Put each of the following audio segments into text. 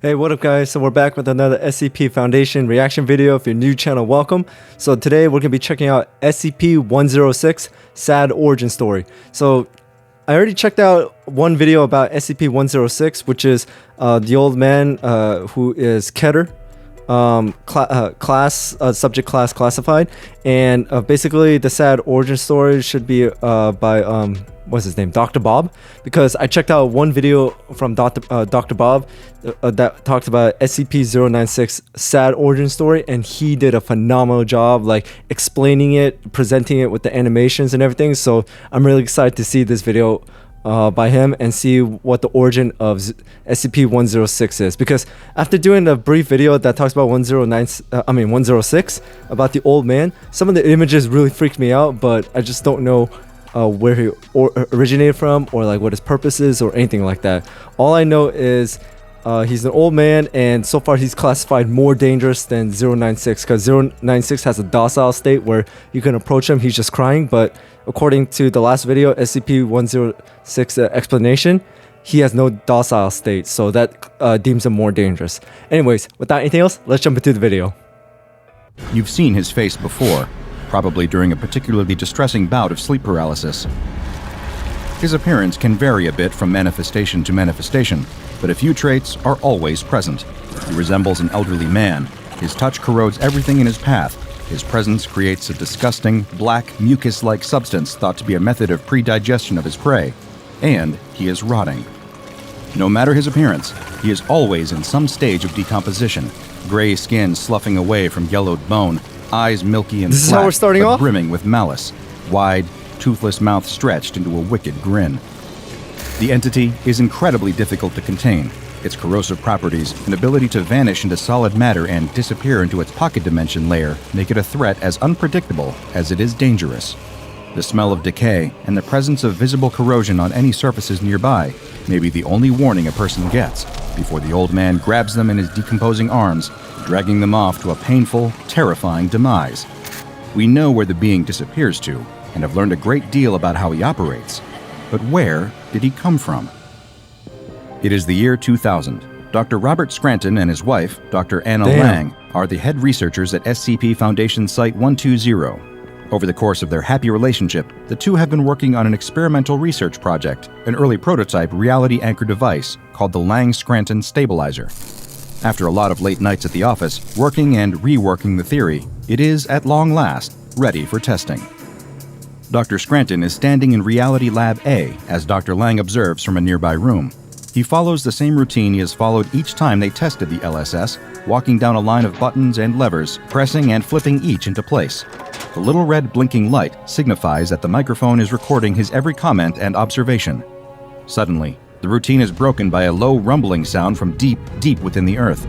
Hey, what up guys? So we're back with another SCP Foundation reaction video. If you're new channel, welcome. So today we're going to be checking out SCP-106, Sad Origin Story. So I already checked out one video about SCP-106, which is the old man who is Keter. Subject class classified, and basically the sad origin story should be by what's his name, Dr. Bob, because I checked out one video from Dr. Bob that talks about SCP-096 sad origin story, and he did a phenomenal job like explaining it, presenting it with the animations and everything. So I'm really excited to see this video by him and see what the origin of SCP-106 is, because after doing a brief video that talks about 106 about the old man, some of the images really freaked me out, but I just don't know where he originated from, or like what his purpose is, or anything like that. All I know is he's an old man, and so far he's classified more dangerous than 096, because 096 has a docile state where you can approach him, he's just crying, but according to the last video, SCP-106 explanation, he has no docile state, so that deems him more dangerous. Anyways, without anything else, let's jump into the video. You've seen his face before, probably during a particularly distressing bout of sleep paralysis. His appearance can vary a bit from manifestation to manifestation, but a few traits are always present. He resembles an elderly man. His touch corrodes everything in his path. His presence creates a disgusting, black, mucus-like substance thought to be a method of pre-digestion of his prey. And he is rotting. No matter his appearance, he is always in some stage of decomposition. Gray skin sloughing away from yellowed bone, eyes milky and This is flat, how we're starting but off? brimming with malice. Wide, toothless mouth stretched into a wicked grin. The entity is incredibly difficult to contain. Its corrosive properties and ability to vanish into solid matter and disappear into its pocket dimension layer make it a threat as unpredictable as it is dangerous. The smell of decay and the presence of visible corrosion on any surfaces nearby may be the only warning a person gets before the old man grabs them in his decomposing arms, dragging them off to a painful, terrifying demise. We know where the being disappears to and have learned a great deal about how he operates. But where did he come from? It is the year 2000. Dr. Robert Scranton and his wife, Dr. Anna Lang, are the head researchers at SCP Foundation Site 120. Over the course of their happy relationship, the two have been working on an experimental research project, an early prototype reality-anchor device called the Lang-Scranton Stabilizer. After a lot of late nights at the office, working and reworking the theory, it is, at long last, ready for testing. Dr. Scranton is standing in Reality Lab A as Dr. Lang observes from a nearby room. He follows the same routine he has followed each time they tested the LSS, walking down a line of buttons and levers, pressing and flipping each into place. The little red blinking light signifies that the microphone is recording his every comment and observation. Suddenly, the routine is broken by a low rumbling sound from deep, deep within the earth.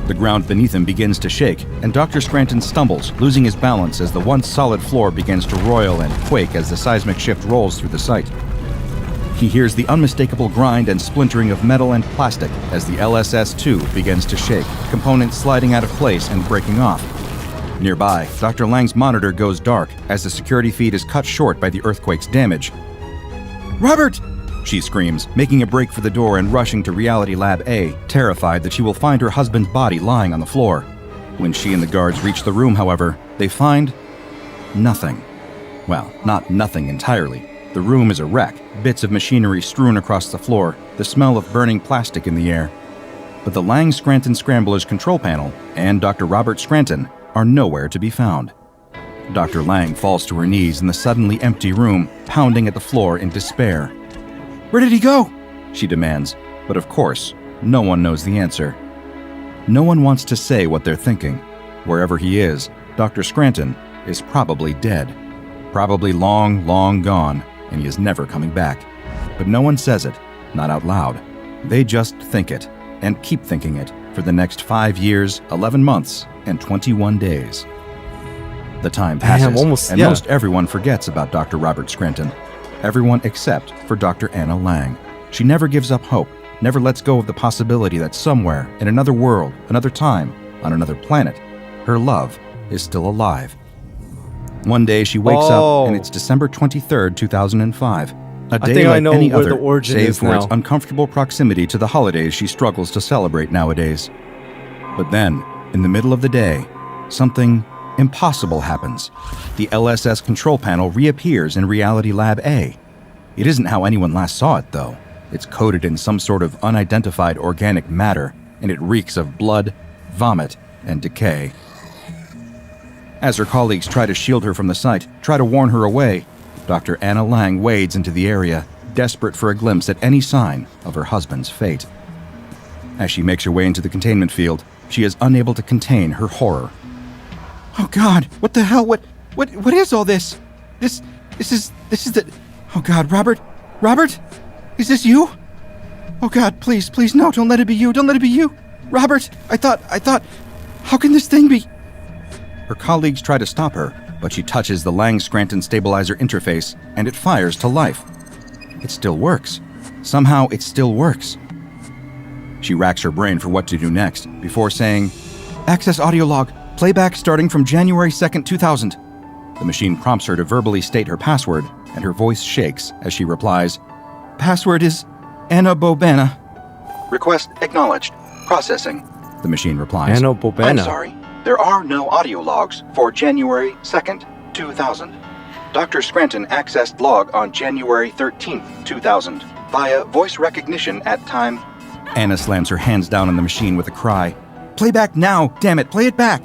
The ground beneath him begins to shake, and Dr. Scranton stumbles, losing his balance as the once solid floor begins to roil and quake as the seismic shift rolls through the site. He hears the unmistakable grind and splintering of metal and plastic as the LSS-2 begins to shake, components sliding out of place and breaking off. Nearby, Dr. Lang's monitor goes dark as the security feed is cut short by the earthquake's damage. "Robert!" she screams, making a break for the door and rushing to Reality Lab A, terrified that she will find her husband's body lying on the floor. When she and the guards reach the room, however, they find nothing. Well, not nothing entirely. The room is a wreck, bits of machinery strewn across the floor, the smell of burning plastic in the air. But the Lang-Scranton Scrambler's control panel and Dr. Robert Scranton are nowhere to be found. Dr. Lang falls to her knees in the suddenly empty room, pounding at the floor in despair. "Where did he go?" she demands, but of course, no one knows the answer. No one wants to say what they're thinking. Wherever he is, Dr. Scranton is probably dead. Probably long, long gone, and he is never coming back. But no one says it, not out loud. They just think it, and keep thinking it, for the next 5 years, 11 months, and 21 days. The time passes, most everyone forgets about Dr. Robert Scranton. Everyone except for Dr. Anna Lang. She never gives up hope, never lets go of the possibility that somewhere, in another world, another time, on another planet, her love is still alive. One day she wakes up, and it's December 23rd, 2005. A day think I like know any where other, the origin save is for its now. uncomfortable proximity to the holidays she struggles to celebrate nowadays. But then, in the middle of the day, something impossible happens. The LSS control panel reappears in Reality Lab A. It isn't how anyone last saw it, though. It's coated in some sort of unidentified organic matter, and it reeks of blood, vomit, and decay. As her colleagues try to shield her from the sight, try to warn her away, Dr. Anna Lang wades into the area, desperate for a glimpse at any sign of her husband's fate. As she makes her way into the containment field, she is unable to contain her horror. Oh God, what the hell? What is all this? This is the... Oh God, Robert? Robert? Is this you? Oh God, please, no, don't let it be you, don't let it be you. Robert, I thought, how can this thing be? Her colleagues try to stop her, but she touches the Lang-Scranton stabilizer interface, and it fires to life. It still works. Somehow, it still works. She racks her brain for what to do next, before saying, "Access audio log. Playback starting from January 2nd, 2000. The machine prompts her to verbally state her password, and her voice shakes as she replies, Password is Anna Bobana. "Request acknowledged. Processing," the machine replies. Anno "I'm Bobana. sorry. There are no audio logs for January 2nd, 2000. Dr. Scranton accessed log on January 13th, 2000 via voice recognition at time." Anna slams her hands down on the machine with a cry. Playback now, damn it, play it back.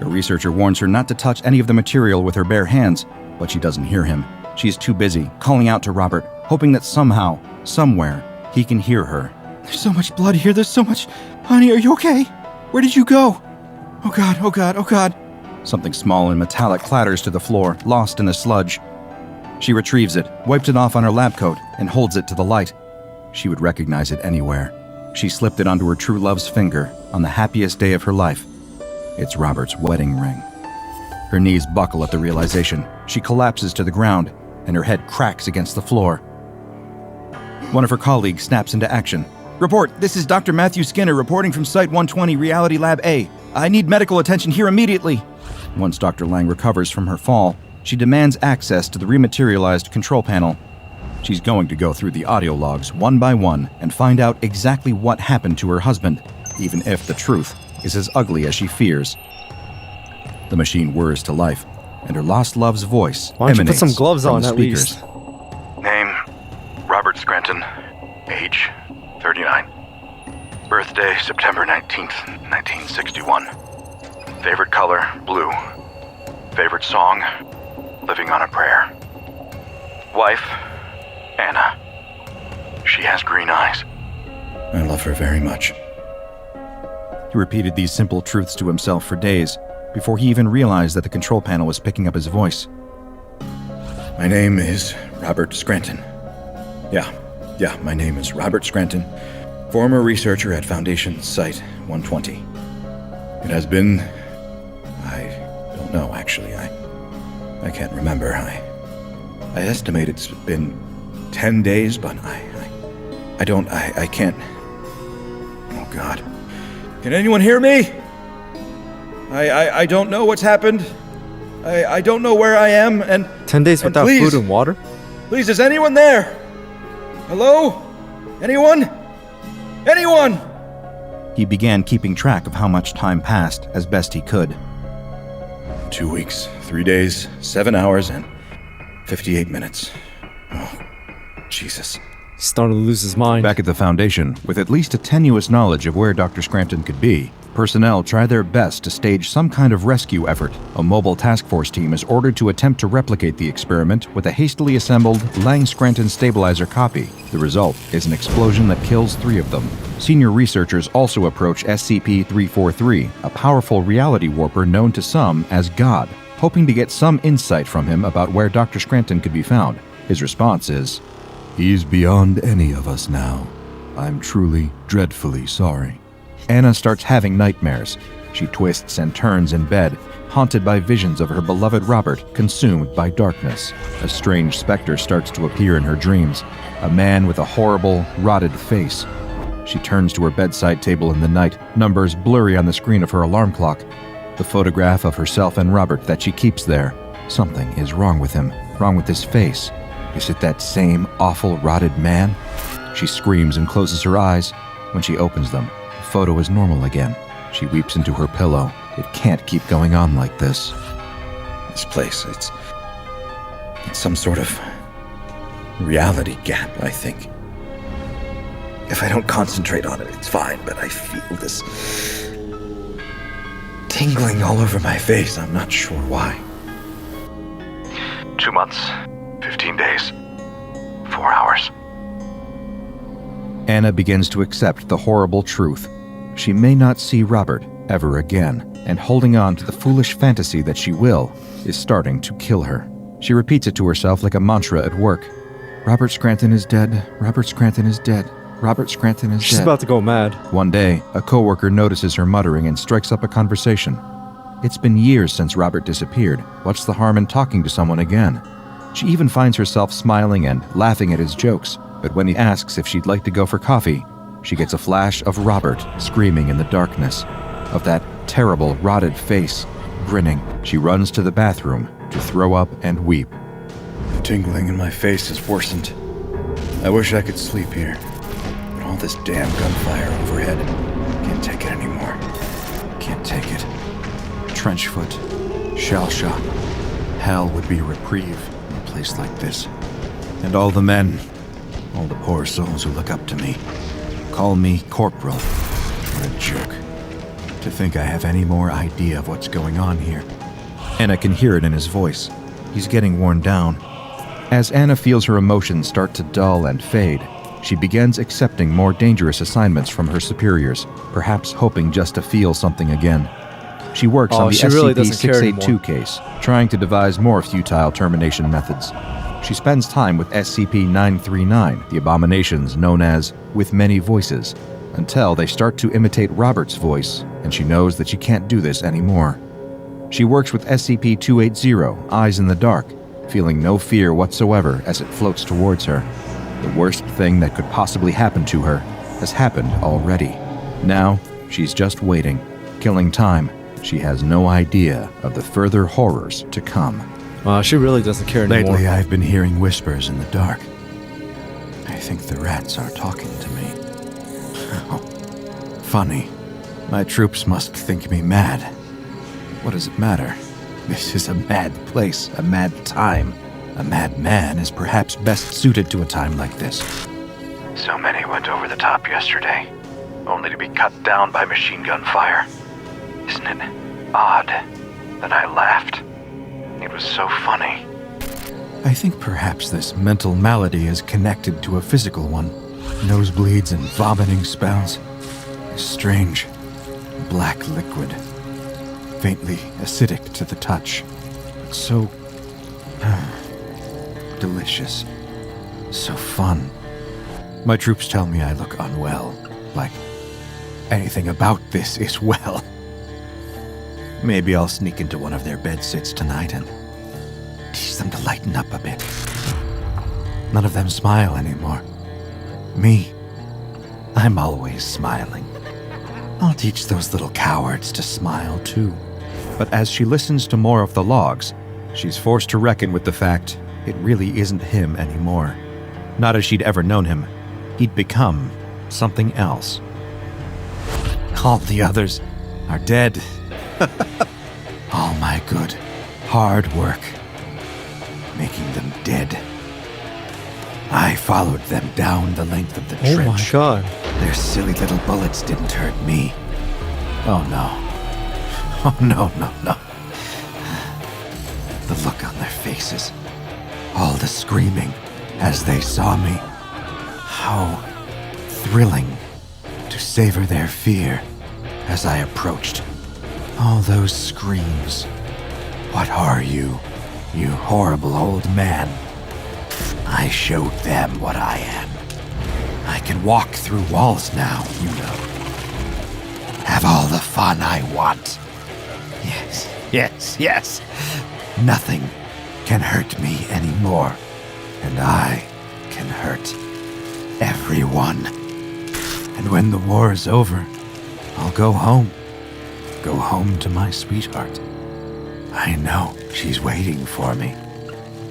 A researcher warns her not to touch any of the material with her bare hands, but she doesn't hear him. She's too busy calling out to Robert, hoping that somehow, somewhere, he can hear her. There's so much blood here, there's so much... Honey, are you okay? Where did you go? Oh God, oh God, oh God. Something small and metallic clatters to the floor, lost in the sludge. She retrieves it, wipes it off on her lab coat, and holds it to the light. She would recognize it anywhere. She slipped it onto her true love's finger on the happiest day of her life. It's Robert's wedding ring. Her knees buckle at the realization. She collapses to the ground, and her head cracks against the floor. One of her colleagues snaps into action. Report, this is Dr. Matthew Skinner reporting from Site 120, Reality Lab A. I need medical attention here immediately. Once Dr. Lang recovers from her fall, she demands access to the rematerialized control panel. She's going to go through the audio logs one by one and find out exactly what happened to her husband, even if the truth is as ugly as she fears. The machine whirs to life, and her lost love's voice Why don't you put emanates some gloves from on the at speakers. least? Name, Robert Scranton. Age, 39. Birthday, September 19th, 1961. Favorite color, blue. Favorite song, Living on a Prayer. Wife, Anna. She has green eyes. I love her very much. He repeated these simple truths to himself for days, before he even realized that the control panel was picking up his voice. My name is Robert Scranton. Yeah, my name is Robert Scranton, former researcher at Foundation Site 120. It has been... I don't know, actually. I can't remember. I estimate it's been 10 days, but I can't... Oh, God. Can anyone hear me? I don't know what's happened. I don't know where I am, and... 10 days and without please, food and water? Please, is anyone there? Hello? Anyone? Anyone? He began keeping track of how much time passed as best he could. 2 weeks, 3 days, 7 hours, and 58 minutes. Oh, Jesus. He's starting to lose his mind. Back at the Foundation, with at least a tenuous knowledge of where Dr. Scranton could be, personnel try their best to stage some kind of rescue effort. A mobile task force team is ordered to attempt to replicate the experiment with a hastily assembled Lang-Scranton stabilizer copy. The result is an explosion that kills 3 of them. Senior researchers also approach SCP-343, a powerful reality warper known to some as God, hoping to get some insight from him about where Dr. Scranton could be found. His response is, "He's beyond any of us now. I'm truly, dreadfully sorry." Anna starts having nightmares. She twists and turns in bed, haunted by visions of her beloved Robert consumed by darkness. A strange specter starts to appear in her dreams, a man with a horrible, rotted face. She turns to her bedside table in the night, numbers blurry on the screen of her alarm clock. The photograph of herself and Robert that she keeps there. Something is wrong with him, wrong with his face. Is it that same awful rotted man? She screams and closes her eyes. When she opens them, the photo is normal again. She weeps into her pillow. It can't keep going on like this. This place, it's some sort of reality gap, I think. If I don't concentrate on it, it's fine, but I feel this tingling all over my face. I'm not sure why. 2 months, 15 days, 4 hours. Anna begins to accept the horrible truth. She may not see Robert ever again, and holding on to the foolish fantasy that she will is starting to kill her. She repeats it to herself like a mantra at work. Robert Scranton is dead. Robert Scranton is dead. Robert Scranton is She's dead. about to go mad. One day, a coworker notices her muttering and strikes up a conversation. It's been years since Robert disappeared. What's the harm in talking to someone again? She even finds herself smiling and laughing at his jokes, but when he asks if she'd like to go for coffee, she gets a flash of Robert screaming in the darkness, of that terrible, rotted face, grinning. She runs to the bathroom to throw up and weep. The tingling in my face has worsened. I wish I could sleep here. But all this damn gunfire overhead, can't take it anymore. Can't take it. Trench foot, shell shock. Hell would be a reprieve in a place like this. And all the men, all the poor souls who look up to me, call me corporal. What a jerk. To think I have any more idea of what's going on here. Anna can hear it in his voice. He's getting worn down. As Anna feels her emotions start to dull and fade, she begins accepting more dangerous assignments from her superiors, perhaps hoping just to feel something again. She works on the she really SCP doesn't care 682 anymore. case, trying to devise more futile termination methods. She spends time with SCP-939, the abominations known as With Many Voices, until they start to imitate Robert's voice, and she knows that she can't do this anymore. She works with SCP-280, Eyes in the Dark, feeling no fear whatsoever as it floats towards her. The worst thing that could possibly happen to her has happened already. Now, she's just waiting, killing time. She has no idea of the further horrors to come. Wow, she really doesn't care anymore. Lately, I've been hearing whispers in the dark. I think the rats are talking to me. Oh, funny. My troops must think me mad. What does it matter? This is a mad place, a mad time. A mad man is perhaps best suited to a time like this. So many went over the top yesterday, only to be cut down by machine gun fire. Isn't it odd that I laughed? It was so funny. I think perhaps this mental malady is connected to a physical one. Nosebleeds and vomiting spells. A strange, black liquid. Faintly acidic to the touch. But so delicious. So fun. My troops tell me I look unwell. Like anything about this is well. Maybe I'll sneak into one of their bedsits tonight and teach them to lighten up a bit. None of them smile anymore. Me, I'm always smiling. I'll teach those little cowards to smile too. But as she listens to more of the logs, she's forced to reckon with the fact it really isn't him anymore. Not as she'd ever known him. He'd become something else. All the others are dead. All my good, hard work, making them dead. I followed them down the length of the Oh trench. my god. Their silly little bullets didn't hurt me. Oh no. Oh no, no, no. The look on their faces. All the screaming as they saw me. How thrilling to savor their fear as I approached. All those screams. What are you, you horrible old man? I showed them what I am. I can walk through walls now, you know. Have all the fun I want. Yes, yes, yes. Nothing can hurt me anymore. And I can hurt everyone. And when the war is over, I'll go home. Go home to my sweetheart. I know she's waiting for me.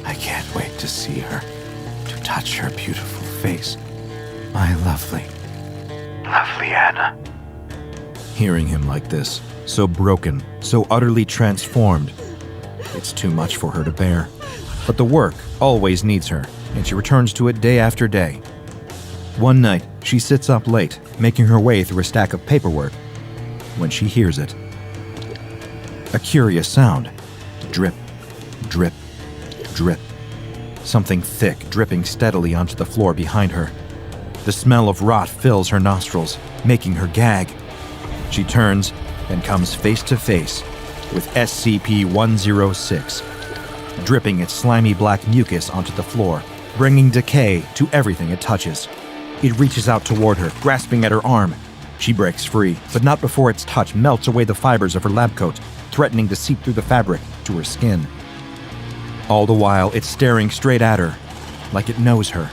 I can't wait to see her. touch her beautiful face. My lovely. Lovely Anna. Hearing him like this, so broken, so utterly transformed, it's too much for her to bear. But the work always needs her, and she returns to it day after day. One night, she sits up late, making her way through a stack of paperwork, when she hears it. A curious sound. Drip, drip, drip. Something thick dripping steadily onto the floor behind her. The smell of rot fills her nostrils, making her gag. She turns and comes face to face with SCP-106, dripping its slimy black mucus onto the floor, bringing decay to everything it touches. It reaches out toward her, grasping at her arm. She breaks free, but not before its touch melts away the fibers of her lab coat, threatening to seep through the fabric to her skin. All the while, it's staring straight at her, like it knows her.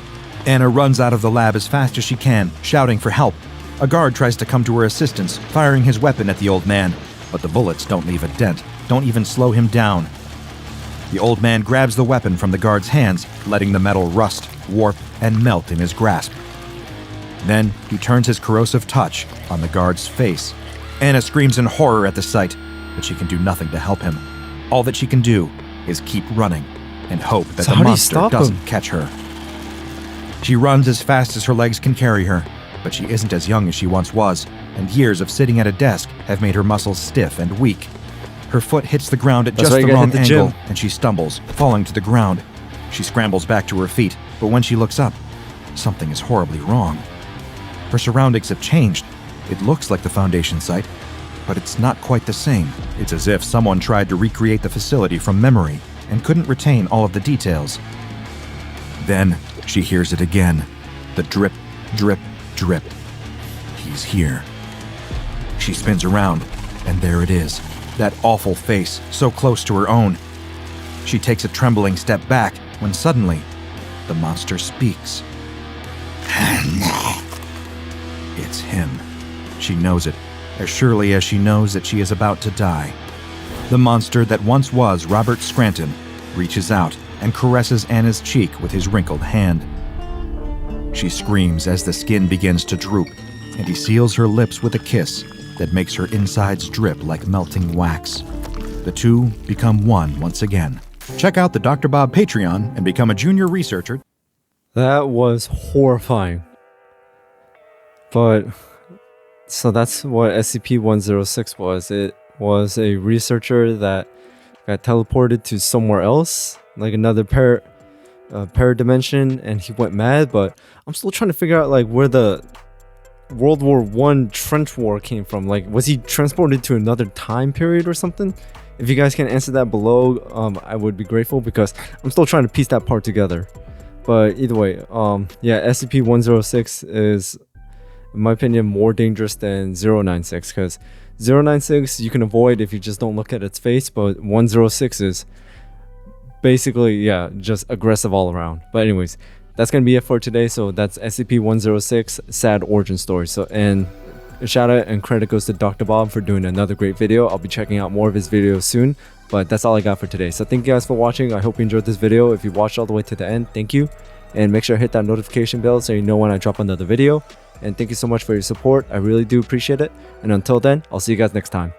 Anna runs out of the lab as fast as she can, shouting for help. A guard tries to come to her assistance, firing his weapon at the old man, but the bullets don't leave a dent, don't even slow him down. The old man grabs the weapon from the guard's hands, letting the metal rust, warp, and melt in his grasp. Then he turns his corrosive touch on the guard's face. Anna screams in horror at the sight, but she can do nothing to help him. All that she can do is keep running and hope that So the how do you monster stop doesn't him? catch her. She runs as fast as her legs can carry her, but she isn't as young as she once was, and years of sitting at a desk have made her muscles stiff and weak. Her foot hits the ground at That's just why you the gotta wrong hit the angle, gym. and she stumbles, falling to the ground. She scrambles back to her feet, but when she looks up, something is horribly wrong. Her surroundings have changed. It looks like the Foundation site, but it's not quite the same. It's as if someone tried to recreate the facility from memory and couldn't retain all of the details. Then she hears it again. The drip, drip, drip. He's here. She spins around, and there it is. That awful face, so close to her own. She takes a trembling step back when suddenly, the monster speaks. It's him. She knows it, as surely as she knows that she is about to die. The monster that once was Robert Scranton reaches out and caresses Anna's cheek with his wrinkled hand. She screams as the skin begins to droop, and he seals her lips with a kiss that makes her insides drip like melting wax. The two become one once again. Check out the Dr. Bob Patreon and become a junior researcher. That was horrifying. But, so that's what SCP-106 was. It was a researcher that got teleported to somewhere else, like another paradimension, and he went mad, but I'm still trying to figure out like where the World War I trench war came from. Like, was he transported to another time period or something? If you guys can answer that below, I would be grateful, because I'm still trying to piece that part together. But either way, yeah, SCP-106 is, in my opinion, more dangerous than 096, because 096 you can avoid if you just don't look at its face, but 106 is basically, yeah, just aggressive all around. But anyways, that's gonna be it for today. So that's SCP-106 sad origin story. So, and a shout out and credit goes to Dr. Bob for doing another great video. I'll be checking out more of his videos soon, but that's all I got for today. So thank you guys for watching. I hope you enjoyed this video. If you watched all the way to the end, thank you, and make sure to hit that notification bell so you know when I drop another video. And thank you so much for your support. I really do appreciate it. And until then, I'll see you guys next time.